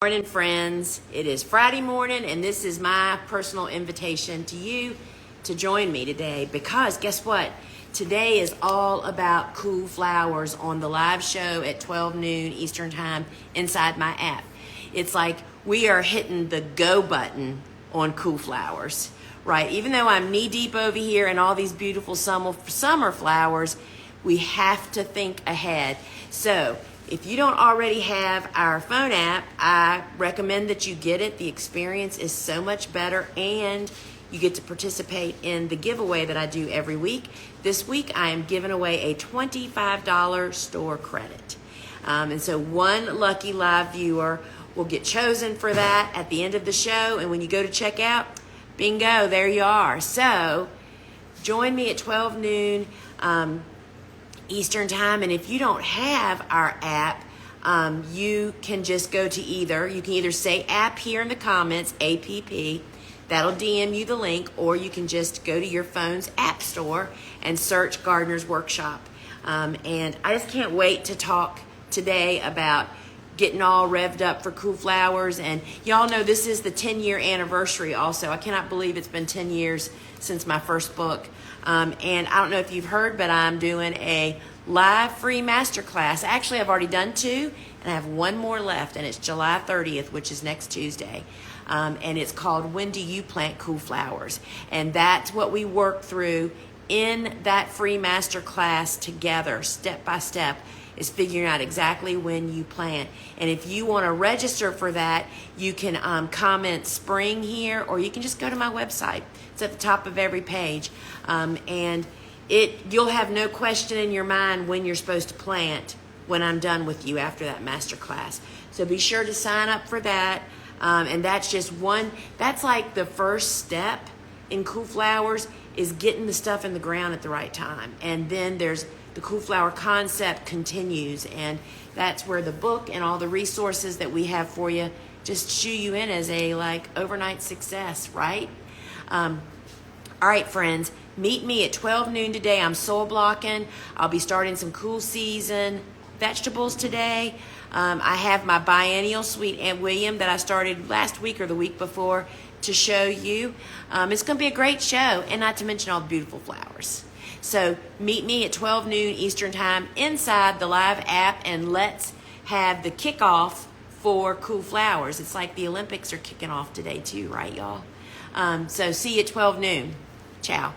Morning, friends. It is Friday morning, and this is my personal invitation to you to join me today because guess what? Today is all about cool flowers on the live show at 12 noon Eastern Time inside my app. It's like we are hitting the go button on cool flowers, right? Even though I'm knee deep over here in all these beautiful summer flowers, we have to think ahead. So if you don't already have our phone app, I recommend that you get it. The experience is so much better, and you get to participate in the giveaway that I do every week. This week, I am giving away a $25 store credit. And so one lucky live viewer will get chosen for that at the end of the show. And when you go to check out, bingo, there you are. So join me at 12 noon. Eastern Time, and if you don't have our app, you can just go to you can either say app here in the comments, APP, that'll DM you the link, or you can just go to your phone's app store and search Gardener's Workshop. And I just can't wait to talk today about getting all revved up for cool flowers. And y'all know this is the 10-year anniversary also. I cannot believe it's been 10 years since my first book. And I don't know if you've heard, but I'm doing a live free masterclass. Actually, I've already done 2, and I have 1 more left, and it's July 30th, which is next Tuesday. And it's called When Do You Plant Cool Flowers? And that's what we work through in that free masterclass together, step by step, is figuring out exactly when you plant. And if you want to register for that, you can comment spring here, or you can just go to my website. It's at the top of every page. And you'll have no question in your mind when you're supposed to plant when I'm done with you after that master class. So be sure to sign up for that. And that's just that's like the first step in cool flowers, is getting the stuff in the ground at the right time. And then there's the cool flower concept continues, and that's where the book and all the resources that we have for you just shoe you in as a overnight success, right? All right, friends, meet me at 12 noon today. I'm soil blocking. I'll be starting some cool season vegetables today. I have my biennial Sweet Aunt William that I started last week or the week before to show you. It's going to be a great show, and not to mention all the beautiful flowers. So meet me at 12 noon Eastern Time inside the live app, and let's have the kickoff for cool flowers. It's like the Olympics are kicking off today too, right, y'all? So see you at 12 noon. Ciao.